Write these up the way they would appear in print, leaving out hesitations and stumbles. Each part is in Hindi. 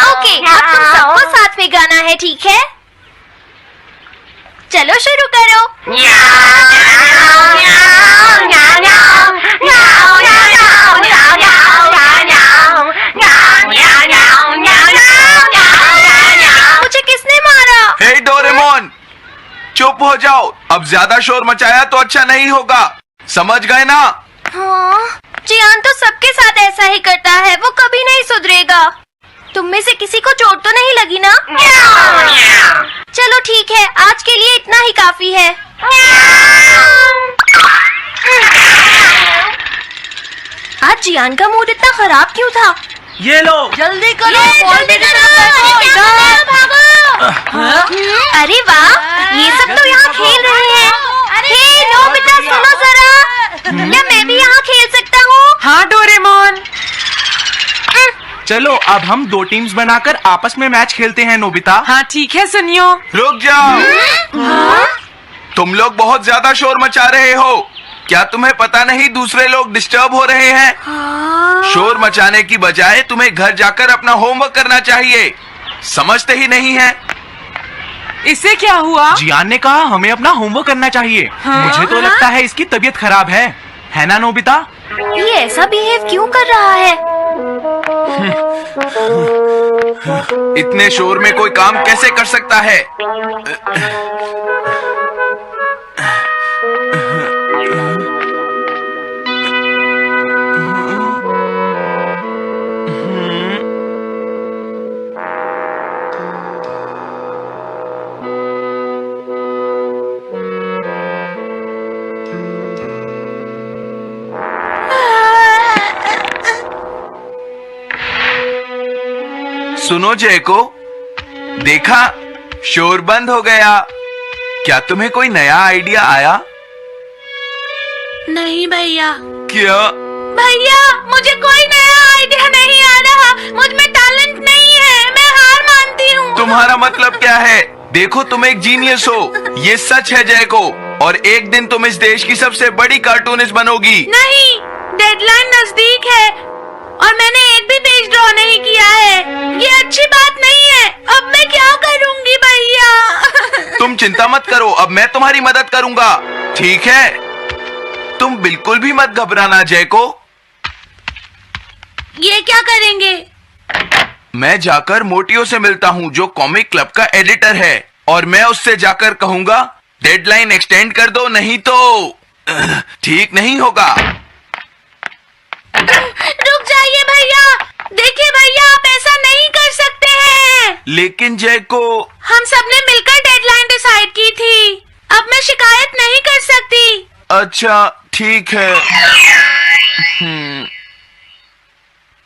ओके, अब तुम सबको साथ में गाना है, ठीक है? चलो शुरू करो। मुझे किसने मारा? हे डोरेमोन, चुप हो जाओ। अब ज्यादा शोर मचाया तो अच्छा नहीं होगा, समझ गए ना? हाँ, जियान तो सबके साथ ऐसा ही करता है, वो कभी नहीं सुधरेगा। तुम में से किसी को चोट तो नहीं लगी ना? चलो ठीक है, आज के लिए इतना ही काफी है। आज जियान का मूड इतना खराब क्यों था? ये लो, जल्दी करो, अरे वाह, ये सब तो यहाँ खेल रहे हैं। हे नोबिता, सुनो जरा, क्या मैं भी यहाँ खेल सकता हूँ? हाँ डोरेमोन। चलो अब हम 2 टीम्स बनाकर आपस में मैच खेलते हैं नोबिता। हाँ ठीक है सुनियो। रुक जाओ। तुम लोग बहुत ज्यादा शोर मचा रहे हो। क्या तुम्हें पता नहीं दूसरे लोग डिस्टर्ब हो रहे हैं? शोर मचाने की बजाय तुम्हें घर जाकर अपना होमवर्क करना चाहिए। समझते ही नहीं है। इससे क्या हुआ? जियान ने कहा हमें अपना होमवर्क करना चाहिए। मुझे तो लगता है इसकी तबीयत खराब है ना नोबिता? ये ऐसा बिहेव क्यों कर रहा है? इतने शोर में कोई काम कैसे कर सकता है? सुनो जयको, देखा शोर बंद हो गया। क्या तुम्हें कोई नया आइडिया आया? नहीं भैया। क्या? भैया, मुझे कोई नया आइडिया नहीं आ रहा। मुझ में टैलेंट नहीं है, मैं हार मानती हूँ। तुम्हारा मतलब क्या है? देखो तुम एक जीनियस हो, ये सच है जयको। और एक दिन तुम इस देश की सबसे बड़ी कार्टूनिस्ट बनोगी। नहीं, डेडलाइन नजदीक है और मैंने एक भी पेज ड्रॉ नहीं किया है। ये अच्छी बात नहीं है। अब मैं क्या करूँगी भैया? तुम चिंता मत करो, अब मैं तुम्हारी मदद करूंगा, ठीक है? तुम बिल्कुल भी मत घबराना जयको। ये क्या करेंगे? मैं जाकर मोटियो से मिलता हूँ, जो कॉमिक क्लब का एडिटर है, और मैं उससे जाकर कहूंगा डेडलाइन एक्सटेंड कर दो, नहीं तो ठीक नहीं होगा। रुक जाइए भैया। देखिए भैया, आप ऐसा नहीं कर सकते हैं। लेकिन जयको, हम सबने मिलकर डेडलाइन डिसाइड की थी। अब मैं शिकायत नहीं कर सकती। अच्छा ठीक है।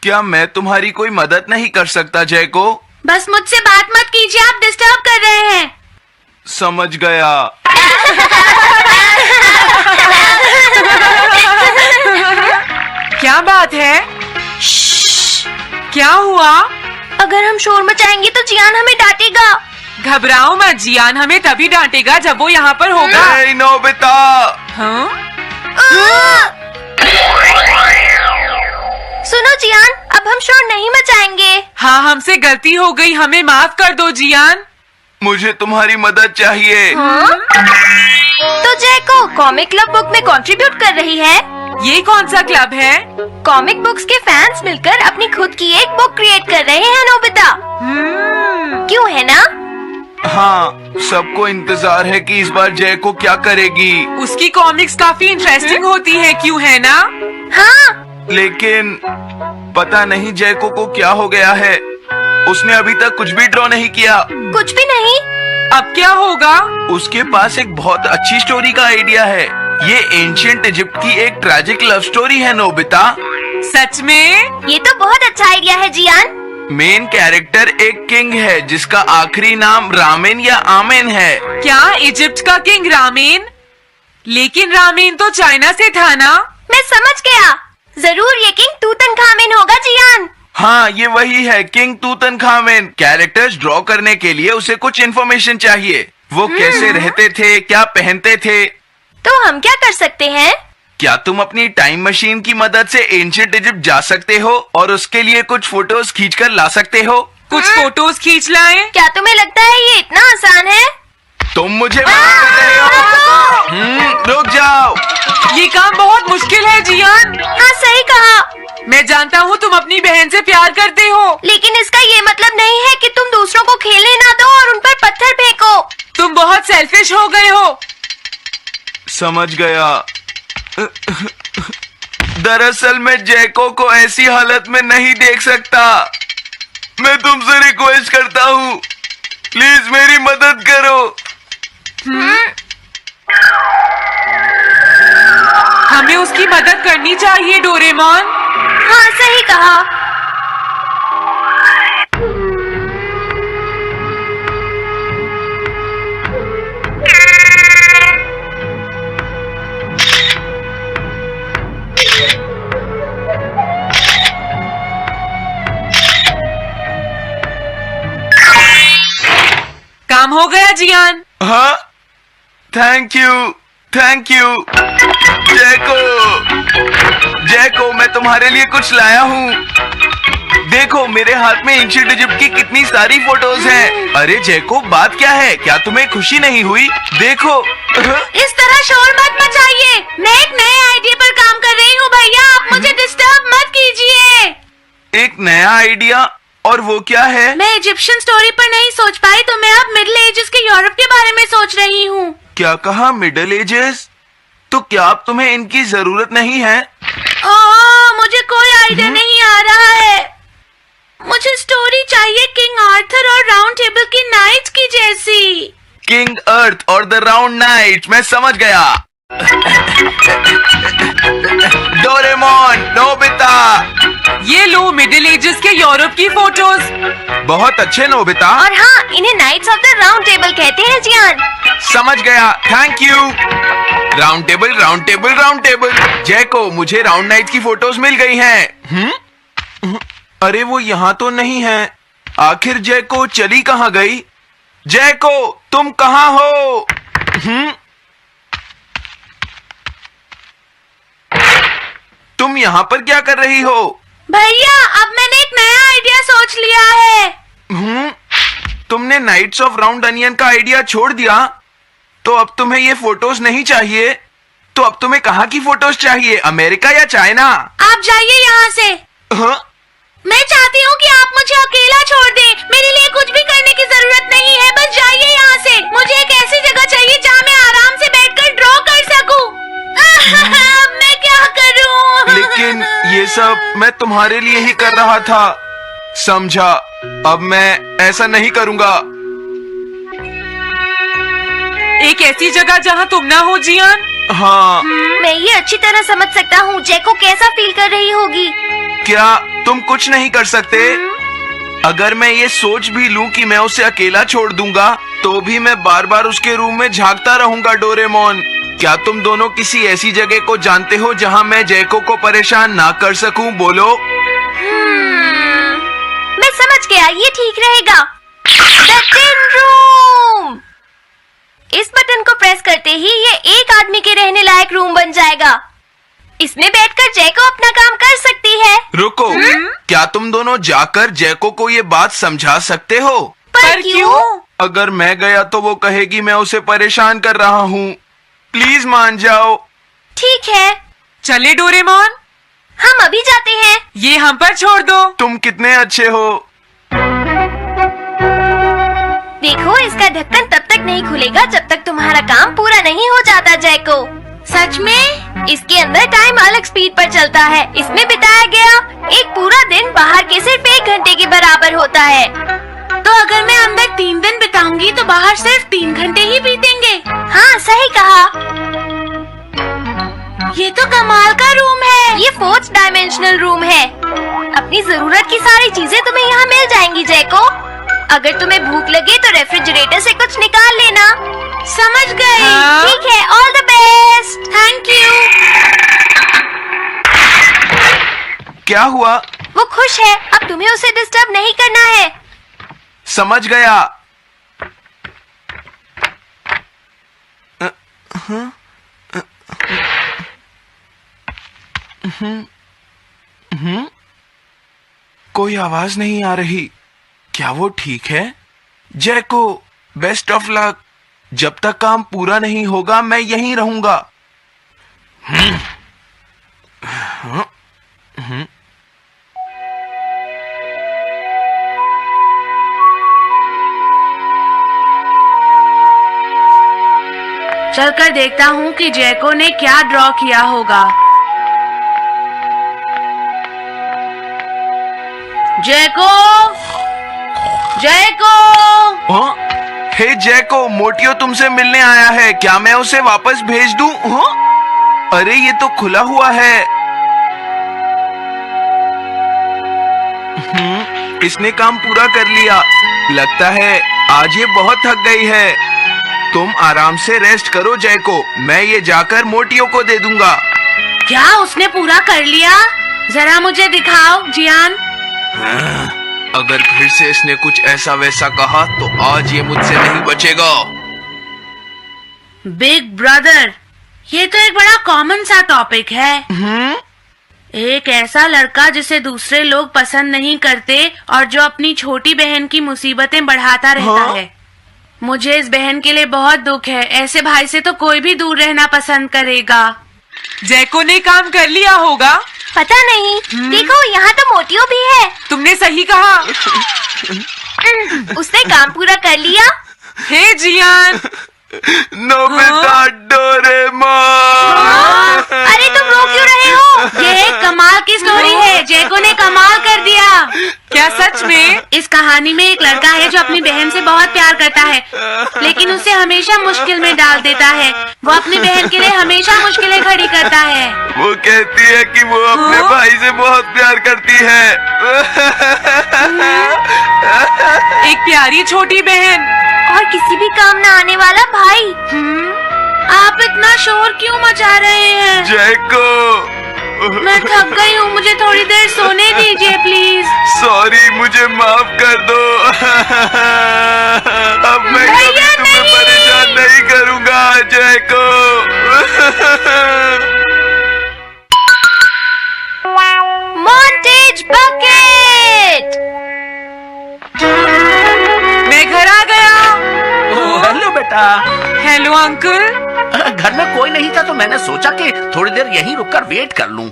क्या मैं तुम्हारी कोई मदद नहीं कर सकता जयको? बस मुझसे बात मत कीजिए, आप डिस्टर्ब कर रहे हैं। समझ गया। क्या बात है? क्या हुआ? अगर हम शोर मचाएंगे तो जियान हमें डांटेगा। घबराओ मत, जियान हमें तभी डांटेगा जब वो यहाँ पर होगा। ए, नोबिता। हाँ? सुनो जियान, अब हम शोर नहीं मचाएंगे। हाँ, हमसे गलती हो गई, हमें माफ कर दो जियान। मुझे तुम्हारी मदद चाहिए। तो जयको कॉमिक क्लब बुक में कंट्रीब्यूट कर रही है। ये कौन सा क्लब है? कॉमिक बुक्स के फैंस मिलकर अपनी खुद की एक बुक क्रिएट कर रहे हैं नोबिता। क्यों है ना? हाँ, सबको इंतजार है कि इस बार जयको क्या करेगी। उसकी कॉमिक्स काफी इंटरेस्टिंग होती है, क्यों है ना? हाँ। लेकिन पता नहीं जयको को क्या हो गया है। उसने अभी तक कुछ भी ड्रॉ नहीं किया। कुछ भी नहीं? अब क्या होगा? उसके पास एक बहुत अच्छी स्टोरी का आइडिया है। ये एंशिएंट इजिप्ट की एक ट्रैजिक लव स्टोरी है नोबिता। सच में? ये तो बहुत अच्छा आइडिया है जियान। मेन कैरेक्टर एक किंग है जिसका आखिरी नाम रामेन या आमेन है। क्या इजिप्ट का किंग रामेन? लेकिन रामेन तो चाइना से था ना? मैं समझ गया, जरूर ये किंग तूतनखामेन होगा जियान। हाँ, ये वही है, किंग तूतनखामेन। कैरेक्टर्स ड्रॉ करने के लिए उसे कुछ इन्फॉर्मेशन चाहिए। वो कैसे रहते थे, क्या पहनते थे, तो हम क्या कर सकते हैं? क्या तुम अपनी टाइम मशीन की मदद से एंशिएंट इजिप्ट जा सकते हो और उसके लिए कुछ फोटोज खींचकर ला सकते हो? कुछ फोटोज खींच लाएं? क्या तुम्हें लगता है ये इतना आसान है? तुम मुझे मना कर रहे हो? रुक जाओ। ये काम बहुत मुश्किल है जियान। हाँ सही कहा। मैं जानता हूँ तुम अपनी बहन से प्यार करते हो, लेकिन इसका ये मतलब नहीं है कि तुम दूसरों को खेलने ना दो और उन पर पत्थर फेंको। तुम बहुत सेल्फिश हो गए हो। समझ गया। दरअसल मैं जैको को ऐसी हालत में नहीं देख सकता। मैं तुमसे रिक्वेस्ट करता हूँ, प्लीज मेरी मदद करो। हमें उसकी मदद करनी चाहिए डोरेमोन। हाँ सही कहा। काम हो गया जियान। हाँ, थैंक यू जैको, मैं तुम्हारे लिए कुछ लाया हूँ। देखो मेरे हाथ में एंशिएंट इजिप्ट की कितनी सारी फोटोज हैं। अरे जैको, बात क्या है? क्या तुम्हें खुशी नहीं हुई? देखो। इस तरह शोर मत मचाइए। मैं एक नए आइडिया पर काम कर रही हूँ भैया, आप मुझे डिस्टर्ब मत कीजिए। एक नया आइडिया? और वो क्या है? मैं इजिप्शियन स्टोरी पर नहीं सोच पाई तो मैं अब मिडिल एजेस के यूरोप के बारे में सोच रही हूँ। क्या कहा? Middle ages? तो क्या अब तुम्हें इनकी जरूरत नहीं है? मुझे कोई आइडिया नहीं आ रहा है। मुझे स्टोरी चाहिए किंग आर्थर और राउंड टेबल की नाइट्स की जैसी। किंग अर्थ और द राउंड नाइट, मैं समझ गया। डोरेमोन, नोबिता, ये लो मिडिल एजेस के यूरोप की फोटोज। बहुत अच्छे नोबिता। और हाँ, इन्हें knights of the round table कहते हैं जियान। समझ गया, thank you. Round table, round table, round table. Jaiko, मुझे राउंड नाइट की फोटोज मिल गई हैं। अरे वो यहाँ तो नहीं है। आखिर जैको चली कहाँ गई? जैको, तुम कहाँ हो? तुम यहाँ पर क्या कर रही हो? भैया, अब मैंने एक नया आइडिया सोच लिया है। तुमने नाइट्स ऑफ राउंड अनियन का आइडिया छोड़ दिया? तो अब तुम्हें ये फोटोज नहीं चाहिए? तो अब तुम्हें कहाँ की फोटोज चाहिए? अमेरिका या चाइना? आप जाइए यहाँ से। हाँ? मैं चाहती हूँ कि आप मुझे अकेला छोड़ दें। मेरे लिए कुछ भी करने की जरूरत नहीं है, बस जाइए यहाँ से। मुझे एक ऐसी जगह चाहिए जहाँ मैं आराम से बैठकर ड्रॉ कर सकूं। अब मैं क्या करूँ? लेकिन ये सब मैं तुम्हारे लिए ही कर रहा था, समझा? अब मैं ऐसा नहीं करूँगा। एक ऐसी जगह जहाँ तुम ना हो जियान। हाँ। मैं ये अच्छी तरह समझ सकता हूँ जैको कैसा फील कर रही होगी। क्या तुम कुछ नहीं कर सकते? अगर मैं ये सोच भी लूं कि मैं उसे अकेला छोड़ दूंगा, तो भी मैं बार बार उसके रूम में झांकता रहूंगा। डोरेमोन, क्या तुम दोनों किसी ऐसी जगह को जानते हो जहां मैं जैको को परेशान ना कर सकूं? बोलो। मैं समझ गया, ये ठीक रहेगा। The tin room. इस बटन को प्रेस करते ही ये एक आदमी के रहने लायक रूम बन जाएगा। इसमें बैठकर जैको अपना काम कर सकती है। रुको, क्या तुम दोनों जाकर जैको को ये बात समझा सकते हो? पर क्यों? अगर मैं गया तो वो कहेगी मैं उसे परेशान कर रहा हूँ। प्लीज मान जाओ। ठीक है, चले डोरेमोन, हम अभी जाते हैं। ये हम पर छोड़ दो। तुम कितने अच्छे हो। देखो, इसका ढक्कन तब तक नहीं खुलेगा जब तक तुम्हारा काम पूरा नहीं हो जाता जैको। सच में? इसके अंदर टाइम अलग स्पीड पर चलता है। इसमें बिताया गया एक पूरा दिन बाहर के सिर्फ 1 घंटे के बराबर होता है। तो अगर मैं अंदर 3 दिन बिताऊंगी तो बाहर सिर्फ 3 घंटे ही बीतेंगे। हाँ सही कहा। ये तो कमाल का रूम है। ये 4th डायमेंशनल रूम है। अपनी जरूरत की सारी चीजें तुम्हें यहाँ मिल जाएंगी जैको। अगर तुम्हें भूख लगे तो रेफ्रिजरेटर से कुछ निकाल लेना। समझ गई। हाँ? ठीक है, all the best. Thank you. क्या हुआ? वो खुश है, अब तुम्हें उसे डिस्टर्ब नहीं करना है। समझ गया। कोई आवाज नहीं आ रही। क्या वो ठीक है? जैको, बेस्ट ऑफ लक। जब तक काम पूरा नहीं होगा मैं यहीं रहूंगा। चलकर देखता हूँ कि जैको ने क्या ड्रॉ किया होगा। जैको, जैको। हे जैको, मोटियो तुमसे मिलने आया है। क्या मैं उसे वापस भेज दूं? अरे ये तो खुला हुआ है। इसने काम पूरा कर लिया। लगता है आज ये बहुत थक गई है। तुम आराम से रेस्ट करो जैको, मैं ये जाकर मोटियो को दे दूंगा। क्या उसने पूरा कर लिया? जरा मुझे दिखाओ जियान। अगर फिर से इसने कुछ ऐसा वैसा कहा तो आज ये मुझसे नहीं बचेगा। बिग ब्रदर, ये तो एक बड़ा कॉमन सा टॉपिक है। एक ऐसा लड़का जिसे दूसरे लोग पसंद नहीं करते और जो अपनी छोटी बहन की मुसीबतें बढ़ाता रहता है। मुझे इस बहन के लिए बहुत दुख है। ऐसे भाई से तो कोई भी दूर रहना पसंद करेगा। जैको ने काम कर लिया होगा। पता नहीं। देखो यहाँ तो मोटियो भी है। तुमने सही कहा। उसने काम पूरा कर लिया। Hey Gian. Nobita, Doraemon. अरे तुम रो क्यों रहे हो? ये एक कमाल की स्टोरी है। जैको ने कमाल कर दिया। क्या सच में? इस कहानी में एक लड़का है जो अपनी बहन से बहुत प्यार करता है, लेकिन उसे हमेशा मुश्किल में डाल देता है। वो अपनी बहन के लिए हमेशा मुश्किलें खड़ी करता है। वो कहती है कि वो अपने भाई से बहुत प्यार करती है। एक प्यारी छोटी बहन और किसी भी काम न आने वाला भाई। आप इतना शोर क्यों मचा रहे हैं? जैको, मैं थक गई हूँ, मुझे थोड़ी देर सोने दीजिए प्लीज। सॉरी, मुझे माफ कर दो। अब मैं कभी तुम्हें परेशान नहीं करूँगा जैको। Montage bucket. मैं घर आ गया। हेलो बेटा। Hello uncle. घर में कोई नहीं था तो मैंने सोचा कि थोड़ी देर यहीं रुककर वेट कर लूं।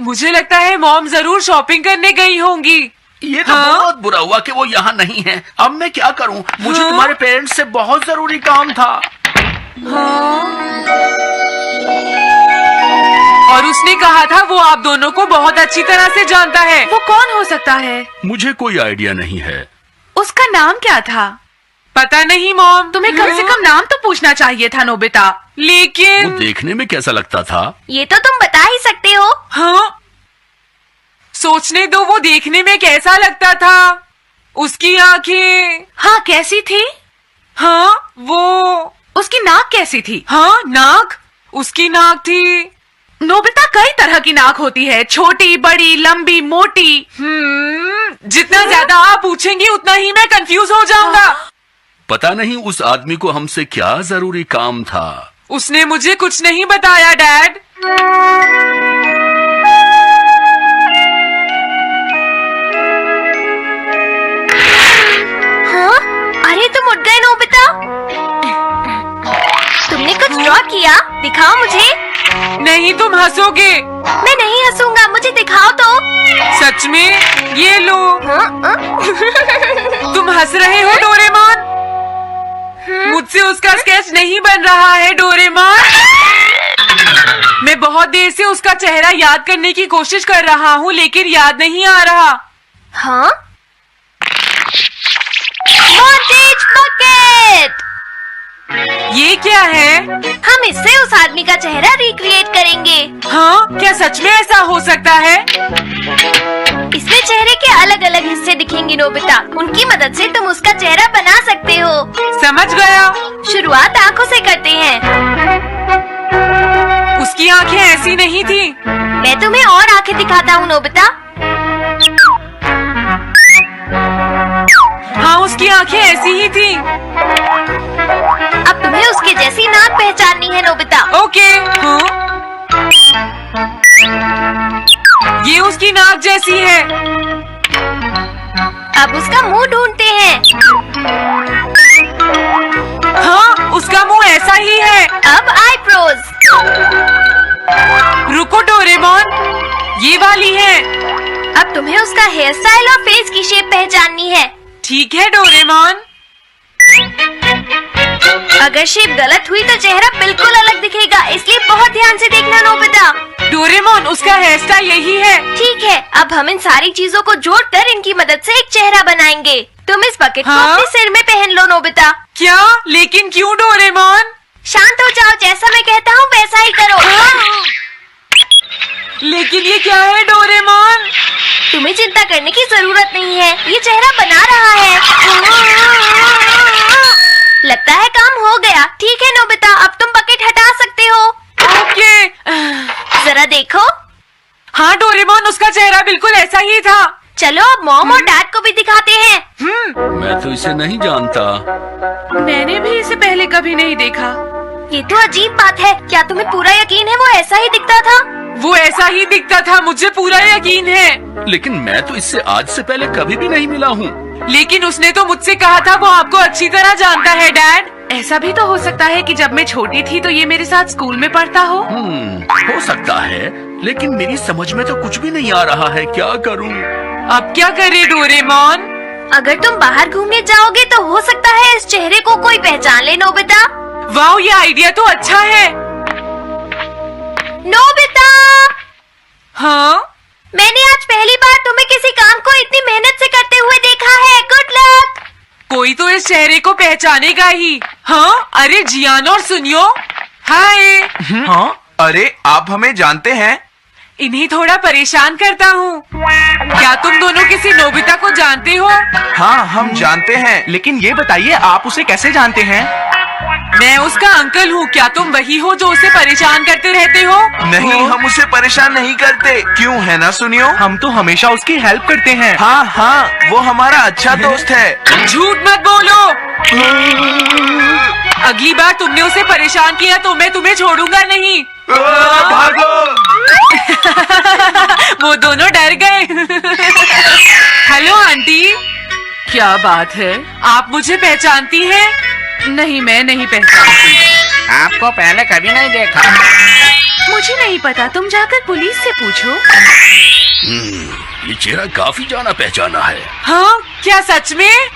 मुझे लगता है मॉम जरूर शॉपिंग करने गई होंगी। ये तो बहुत बुरा हुआ कि वो यहाँ नहीं है। अब मैं क्या करूं? मुझे तुम्हारे पेरेंट्स से बहुत जरूरी काम था। और उसने कहा था वो आप दोनों को बहुत अच्छी तरह से जानता है। वो कौन हो सकता है? मुझे कोई आइडिया नहीं है। उसका नाम क्या था? पता नहीं मॉम। तुम्हें कम से कम नाम तो पूछना चाहिए था नोबिता। वो लेकिन देखने में कैसा लगता था? ये तो तुम बता ही सकते हो। हाँ, सोचने दो। वो देखने में कैसा लगता था? उसकी आंखें। हाँ, कैसी थी? हाँ, वो। उसकी नाक कैसी थी? हाँ, नाक। उसकी नाक थी। नोबिता, कई तरह की नाक होती है, छोटी, बड़ी, लंबी, मोटी। जितना ज्यादा आप पूछेंगी उतना ही मैं कंफ्यूज हो जाऊंगा। पता नहीं उस आदमी को हमसे क्या जरूरी काम था। उसने मुझे कुछ नहीं बताया डैड। हाँ? अरे तुम उठ गए नोबिता। तुमने कुछ ड्रॉ किया? दिखाओ मुझे। नहीं, तुम हंसोगे। मैं नहीं हंसूंगा, मुझे दिखाओ तो। सच में? ये लो। हाँ? तुम हंस रहे हो डोरेमोन? मुझसे उसका स्केच नहीं बन रहा है डोरेमोन। मैं बहुत देर से उसका चेहरा याद करने की कोशिश कर रहा हूँ लेकिन याद नहीं आ रहा। हाँ? Montage bucket. ये क्या है? हम इससे उस आदमी का चेहरा रिक्रिएट करेंगे। हाँ, क्या सच में ऐसा हो सकता है? इसमें चेहरे के अलग अलग हिस्से दिखेंगे नोबिता। उनकी मदद से तुम उसका चेहरा बना सकते हो। समझ गया। शुरुआत आंखों से करते हैं। उसकी आंखें ऐसी नहीं थी। मैं तुम्हें और आंखें दिखाता हूँ नोबिता। हाँ, उसकी आंखें ऐसी ही थी। अब तुम्हें उसके जैसी नाक पहचाननी है नोबिता। ओके। हाँ? ये उसकी नाक जैसी है। अब उसका मुंह ढूंढते हैं। हाँ, उसका मुंह ऐसा ही है। अब आईब्रोज। रुको डोरेमोन, ये वाली है। अब तुम्हें उसका हेयर स्टाइल और फेस की शेप पहचाननी है। ठीक है डोरेमोन। अगर शेप गलत हुई तो चेहरा बिल्कुल अलग दिखेगा, इसलिए बहुत ध्यान से देखना नोबिता। डोरेमोन, उसका हेयर स्टाइल यही है। ठीक है, अब हम इन सारी चीजों को जोड़कर इनकी मदद से एक चेहरा बनाएंगे। तुम इस बकेट को हाँ? अपने सिर में पहन लो नोबिता। क्या? लेकिन क्यों डोरेमोन? शांत हो जाओ, जैसा मैं कहता हूँ वैसा ही करो। लेकिन ये क्या है डोरेमोन? तुम्हें चिंता करने की जरूरत नहीं है, ये चेहरा बना रहा है। लगता है काम हो गया। ठीक है नोबिता, अब तुम बकेट हटा सकते हो। ओके। जरा देखो। हाँ डोरेमोन, उसका चेहरा बिल्कुल ऐसा ही था। चलो अब मॉम और डैड को भी दिखाते हैं। मैं तो इसे नहीं जानता। मैंने भी इसे पहले कभी नहीं देखा। ये तो अजीब बात है। क्या तुम्हें पूरा यकीन है वो ऐसा ही दिखता था? वो ऐसा ही दिखता था, मुझे पूरा यकीन है। लेकिन मैं तो इससे आज से पहले कभी भी नहीं मिला हूँ। लेकिन उसने तो मुझसे कहा था वो आपको अच्छी तरह जानता है डैड। ऐसा भी तो हो सकता है कि जब मैं छोटी थी तो ये मेरे साथ स्कूल में पढ़ता हो। हो सकता है, लेकिन मेरी समझ में तो कुछ भी नहीं आ रहा है। क्या करूँ? अब क्या करे डोरेमोन? अगर तुम बाहर घूमने जाओगे तो हो सकता है इस चेहरे को कोई पहचान ले नोबिता। वाह, ये आइडिया तो अच्छा है। नोबिता, हाँ? मैंने आज पहली बार तुम्हें किसी काम को इतनी मेहनत से करते हुए देखा है। Good luck. कोई तो इस चेहरे को पहचानेगा ही। हाँ? अरे जियान और सुनियो। हाय। हाँ? अरे आप हमें जानते हैं? इन्हें थोड़ा परेशान करता हूँ। क्या तुम दोनों किसी नोबिता को जानते हो? हाँ, हम जानते हैं, लेकिन ये बताइए आप उसे कैसे जानते हैं? मैं उसका अंकल हूँ। क्या तुम वही हो जो उसे परेशान करते रहते हो? नहीं, हम उसे परेशान नहीं करते। क्यों, है ना सुनियो? हम तो हमेशा उसकी हेल्प करते हैं। हाँ हाँ, वो हमारा अच्छा दोस्त है। झूठ मत बोलो। अगली बार तुमने उसे परेशान किया तो मैं तुम्हें छोड़ूंगा नहीं। भागो। वो दोनों डर गए। Hello aunty. क्या बात है, आप मुझे पहचानती हैं? नहीं, मैं नहीं पहचानती। आपको पहले कभी नहीं देखा। मुझे नहीं पता, तुम जाकर पुलिस से पूछो। ये चेहरा काफी जाना पहचाना है। हाँ, क्या सच में?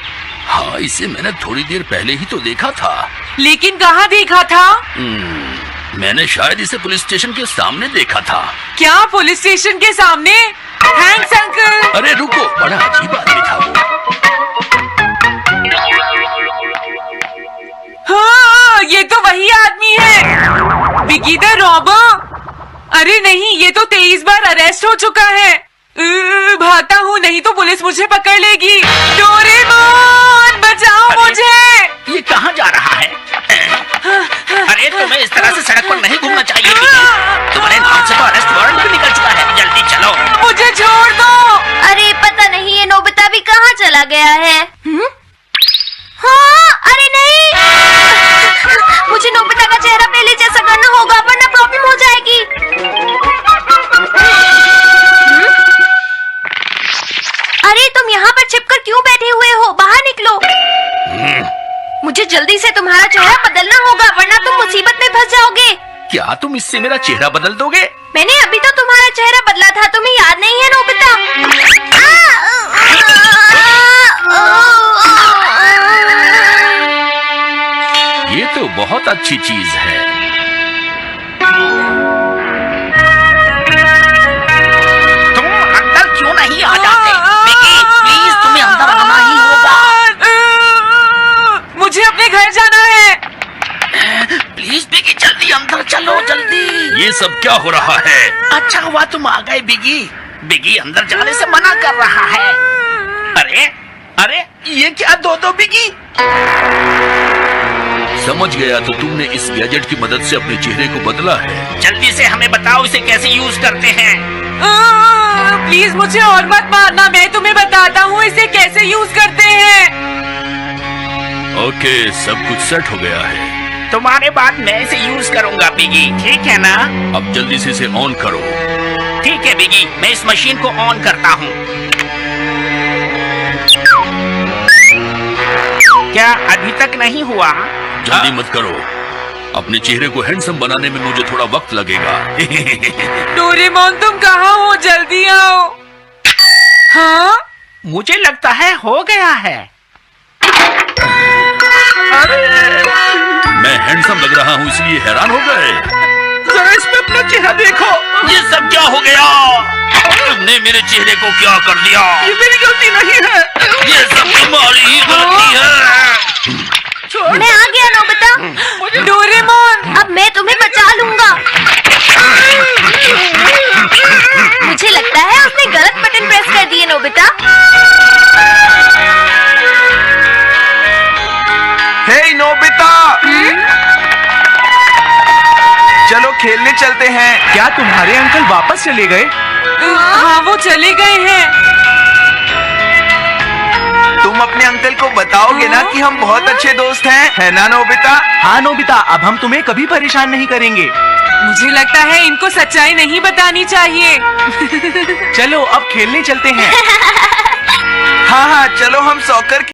हाँ, इसे मैंने थोड़ी देर पहले ही तो देखा था। लेकिन कहाँ देखा था? मैंने शायद इसे पुलिस स्टेशन के सामने देखा था। क्या पुलिस स्टेशन के सामने? Thanks uncle. अरे रुको, बड़ा अजीब आदमी था वो। हाँ, ये तो वही आदमी है, बिगी द रॉबर। अरे नहीं, ये तो 23 बार अरेस्ट हो चुका है। भागता हूँ, नहीं तो पुलिस मुझे पकड़ लेगी। डोरेमोन, बचाओ मुझे। ये कहाँ जा रहा है? अरे तुम्हें इस तरह से सड़क पर नहीं घूमना चाहिए। तुम्हारे नाम से तो अरेस्ट वारंट भी निकल चुका है। जल्दी चलो। मुझे छोड़ दो। अरे पता नहीं ये नोबिता भी कहाँ चला गया है। हाँ, अरे नहीं, मुझे नोबिता का चेहरा पहले जैसा करना होगा वरना प्रॉब्लम हो जाएगी। अरे तुम यहाँ पर छिपकर क्यों बैठे हुए हो? बाहर निकलो। मुझे जल्दी से तुम्हारा चेहरा बदलना होगा वरना तुम मुसीबत में फंस जाओगे। क्या तुम इससे मेरा चेहरा बदल दोगे? मैंने अभी तो तुम्हारा चेहरा बदला था, तुम्हें याद नहीं है नोबिता? ये तो बहुत अच्छी चीज है। तुम अंदर क्यों नहीं आ जाते? विकी, प्लीज तुम्हें अंदर आना ही होगा। मुझे अपने घर जाना है। प्लीज बिगी, जल्दी अंदर चलो, जल्दी। ये सब क्या हो रहा है? अच्छा हुआ तुम आ गए बिगी। बिगी अंदर जाने से मना कर रहा है। अरे अरे, ये क्या दो बिगी? समझ गया, तो तुमने इस गैजेट की मदद से अपने चेहरे को बदला है। जल्दी से हमें बताओ इसे कैसे यूज करते हैं। प्लीज मुझे और मत मारना, मैं तुम्हें बताता हूँ इसे कैसे यूज करते हैं। ओके, सब कुछ सेट हो गया है। तुम्हारे बाद मैं इसे यूज करूंगा बिगी, ठीक है ना? अब जल्दी से इसे ऑन करो। ठीक है बिगी, मैं इस मशीन को ऑन करता हूँ। क्या अभी तक नहीं हुआ? जल्दी मत करो, अपने चेहरे को हैंडसम बनाने में मुझे थोड़ा वक्त लगेगा। डोरेमोन तुम कहाँ हो, जल्दी आओ। हाँ मुझे लगता है हो गया है। मैं हैंडसम लग रहा हूँ इसलिए हैरान हो गए। जरा इसमें अपना चेहरा देखो। ये सब क्या हो गया? तुमने मेरे चेहरे को क्या कर दिया? ये मेरी गलती नहीं है। ये सब तुम्हारी ही गलती है। मैं आ गया नोबिता। डोरेमोन अब मैं तुम्हें बचा लूंगा। मुझे लगता है उसने गलत बटन प्रेस कर दिए नोबिता। हे नोबिता, चलो खेलने चलते हैं। क्या तुम्हारे अंकल वापस चले गए? हाँ वो चले गए हैं। तुम अपने अंकल को बताओगे ना कि हम बहुत अच्छे दोस्त हैं, है ना नोबिता? हाँ नोबिता, अब हम तुम्हें कभी परेशान नहीं करेंगे। मुझे लगता है इनको सच्चाई नहीं बतानी चाहिए। चलो अब खेलने चलते हैं। हाँ हाँ, चलो हम सॉकर